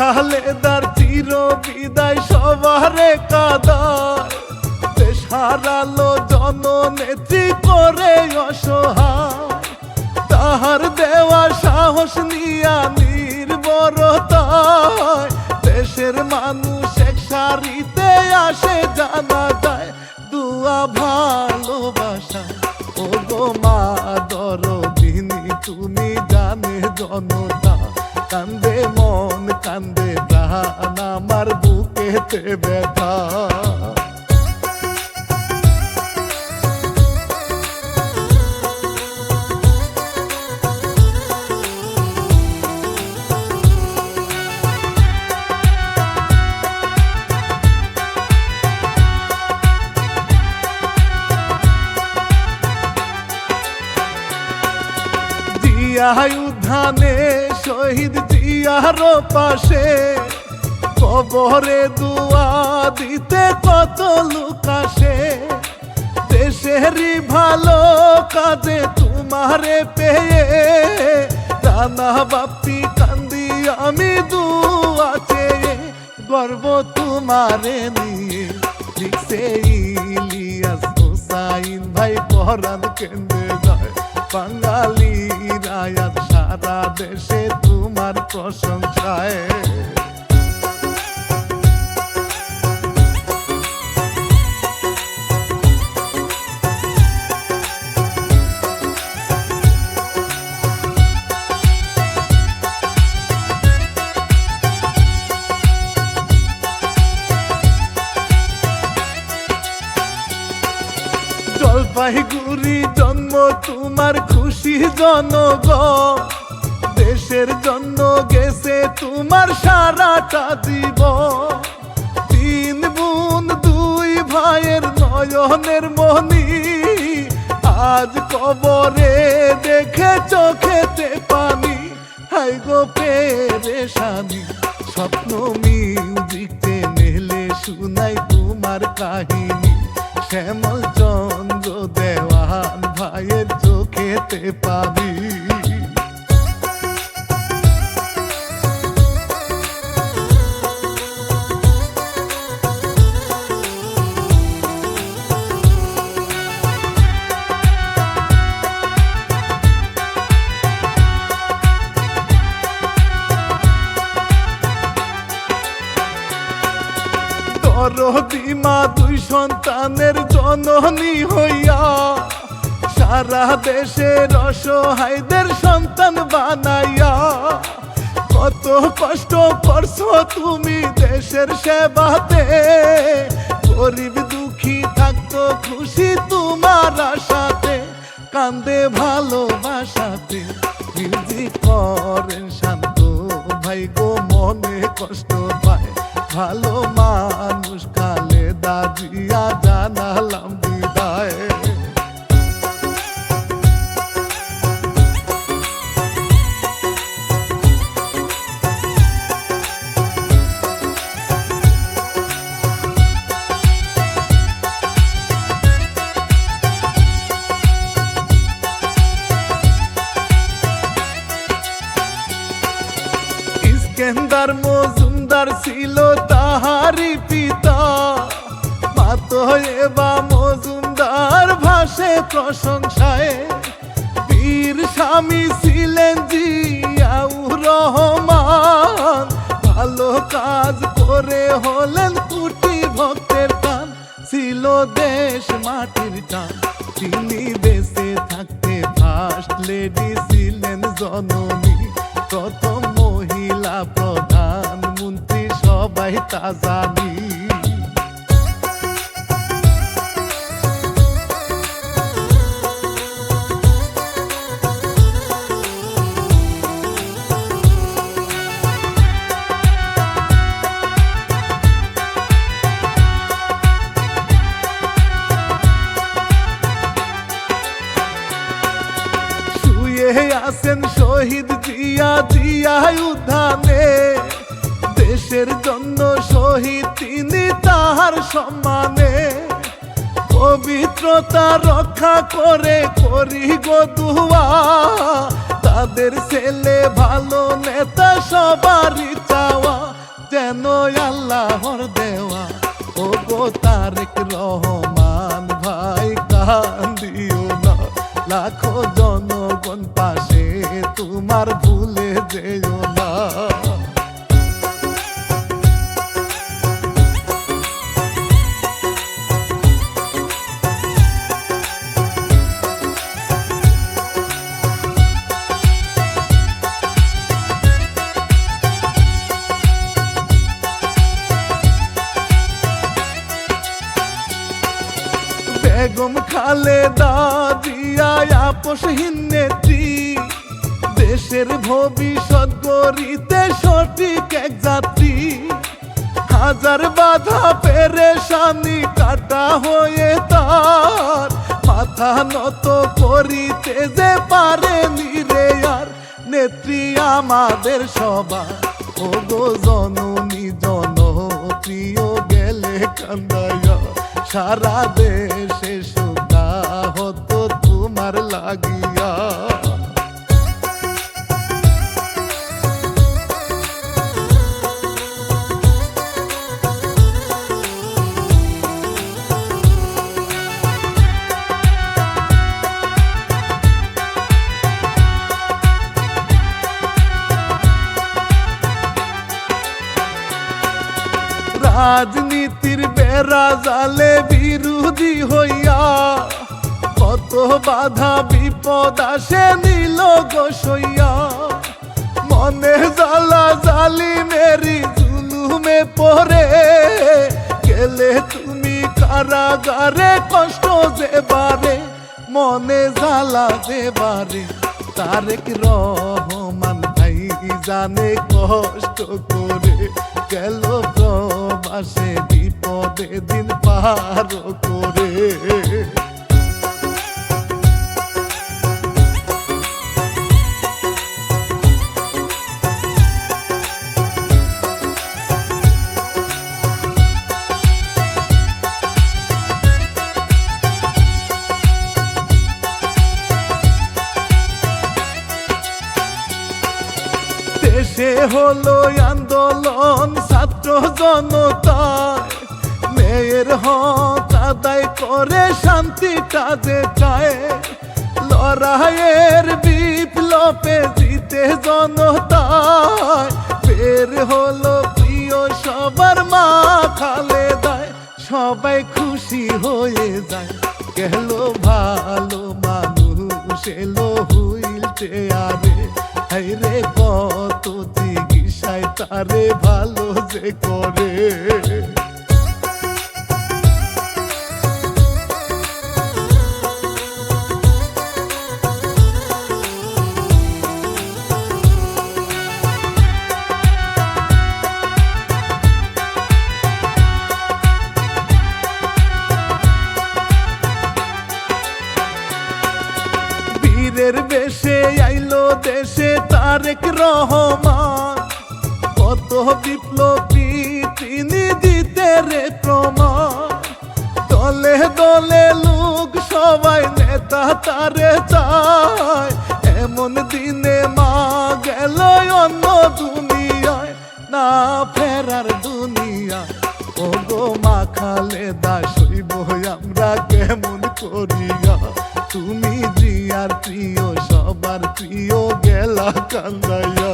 খালেদার চির বিদায় সবারে কাদায়, দেশ হারালো জননেত্রী করে অসহায়। তাহার দেওয়া সাহস নিয়া নির্ভরতায় দেশের মানুষ এক সারিতে আসে জানা যায়। দুয়া ভালোবাসা ও গো মা দরদিনী, তুমি জানে জনতা, কান্দে মন কান্দে প্রাণ আমার বুকেতে ব্যথা। উদ্যানে শহীদ জিয়ার পাশে কবরে দুয়া দিতে কত লোক আসে। দেশেরই ভালো কাজে তোমারে পেয়ে রানা বাপ্পি কান্দি আমি দুয়া চেয়ে। গর্ব তোমারে নিয়ে লিখছে ইলিয়াস হোসাইন ভাই, পরাণ কেন্দ্রে যায় বাঙালি রায়াত সারা দেশে তোমার প্রশংসায়। জলপাইগুড়ি জন্ম তোমার, খুশি জনগণ, দেশের জন্য গেছে তোমার সারাটা জীবন। তিন বোন দুই ভাইয়ের নয়নের মনি, আজ কবরে দেখে চোখেতে পানি। হাই গো পেরেশানি, স্বপ্ন মিউজিকে মেলে শুনাই তোমার কাহিনী। শ্যামল চন্দ্র দেওয়ান ভাইয়ের চোখেতে পাবি। দরদিমা দুই সন্তানের জননী হইয়া সারা দেশের অসহায়দের সন্তান বানাইয়া। কত কষ্ট করছো তুমি দেশের সেবাতে, গরিব দুঃখী থাকতো খুশি তোমার আশাতে। কান্দে ভালোবাসাতে মিউজিক করেন শান্ত ভাই গো, মনে কষ্ট পায় ভালো মানুষ খালেদা জিয়া, জানালাম বিদায়। ইস্কেন্দার মজুমদার ছিল তাহারি পিতা, মাতোয়েবা মজুমদার ভাসে প্রশংসায়। বীর স্বামী ছিলেন জিয়াউর রহমান, ভালো কাজ করে হলেন কোটি ভক্তের টান। ছিল দেশ মাটির টান, তিনি বেঁচে থাকতে ফার্স্ট লেডি ছিলেন জননী। প্রথম মহিলা প্রধানমন্ত্রী সবাই তা জানি। আছেন শহীদ জিয়া, জিয়া উদ্যানে দেশের জন্য শহীদ তিনি, তাহার সম্মানে। পবিত্রতা রক্ষা করে করি গো দুয়া, তাদের ছেলে ভালো নেতা সবারই চাওয়া। যেন আল্লাহর দেওয়া। ও গো তারেক রহমান ভাই কান্দিও না, লাখো জনগণ পাশে তোমার ভুলে যেও না। বেগম খালেদা জিয়া আপসহীন নেত্রী, দেশের ভবিষ্যৎ গড়িতে সঠিক এক যাত্রী। হাজার বাধা পেরেশানি কাটা হয়ে তার, মাথা নত করিতে যে পারেনি রে আর। নেত্রী আমাদের সবার, ও গো জননী জনপ্রিয় গেলে কান্দাইয়া। সারা দেশে সুখা হতো তোমার লাগিয়া। রাজনীতির বেড়া জালে বিরোধী হইয়া, কত বাধা বিপদ আসে নিল গোসইয়া। মনে জ্বালা জালি মেরি জুলুমে পড়ে গেলে তুমি কারাগারে, কষ্ট যেবারে মনে জ্বালা যেবারে। তারেক রহমান ভাই জানে কষ্ট করে গেল প্রবাসে, বিপদে দিন পার করে। দেশে হলো আন্দোলন ছাত্র জনতায়, মেয়ের হক আদায় করে শান্তিটা যে চায়। লড়াইয়ের বিপ্লবে জিতে জনতায়, বের হলো প্রিয় সবার মা খালেদায়। সবাই খুশি হয়ে যায়, গেল ভালো মানুষ এলো হুইল চেয়ারে। হাইরে কত চিকিৎসায় তারে ভালো যে করে। বীরের বেশে আইলো দেশে তারেক রহমান, কত বিপ্লবী তিনি দিতে রে প্রমাণ। দলে দলে লোক সবাই নেতা তারে চায়, এমন দিনে মা গেল অন্য দুনিয়ায়, না ফেরার দুনিয়ায়। ও গো মা খালেদা সইব আমরা কেমন করিয়া, তুমি জিয়ার প্রিয় সবার প্রিয় গেলা কান্দাইয়া।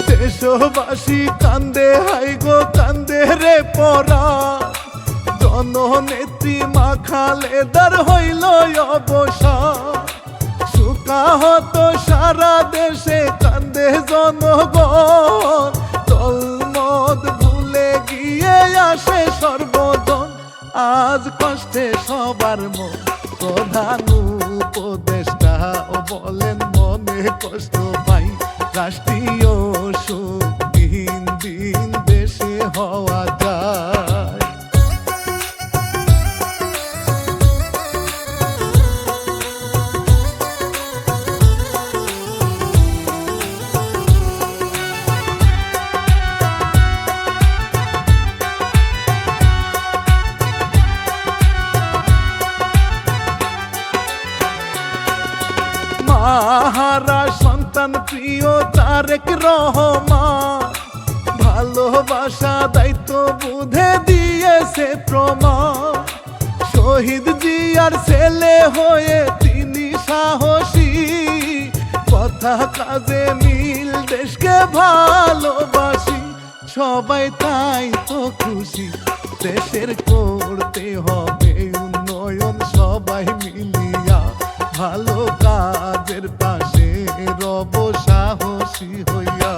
দেশবাসী কান্দে হাই গো কান্দে রে পরা, জননেত্রী মা খালেদার হইল অবসান। সুখা হতো সারা দেশে কান্দে জনগণ, দলমত ভুলে গিয়ে আসে সর্বজন। আজ কষ্টে সবার মন, প্রধান উপদেষ্টা বলেন মনে কষ্ট পাই। রাষ্ট্রীয় সুখ দিন দিন দেশে হওয়া যায়। প্রাণ প্রিয় তারেক রহমান, ভালোবাসা দায়িত্ব বুঝে দিয়েছে প্রমাণ। শহীদ জিয়ার ছেলে হয়ে তিনি সাহসী, কথা কাজে মিল, দেশকে ভালোবাসি। সবাই তাই তো খুশি, দেশের করতে হবে উন্নয়ন সবাই মিলিয়া, ভালো কাজের পাশে রব সাহসী হইয়া।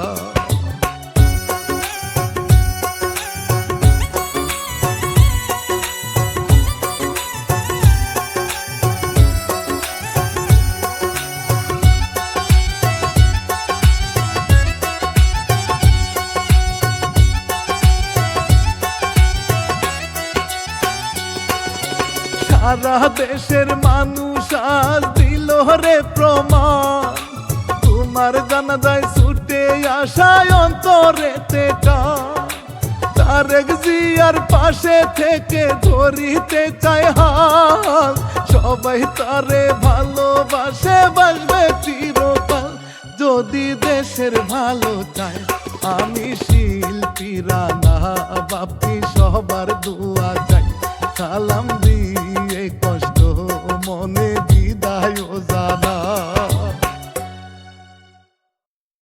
সারা দেশের মানুষ আজ দিল রে প্রমাণ, তোমার জানাজায় ছুটে আসায় অন্তরেতে টান। তারেক জিয়ার পাশে থেকে ধরিতে চায় হাল, সবাই তারে ভালোবাসে, বাসবে চিরকাল। যদি দেশের ভালো চায় আমি শিল্পীরা না বাপি সবার দোয়া চাই, সালাম দি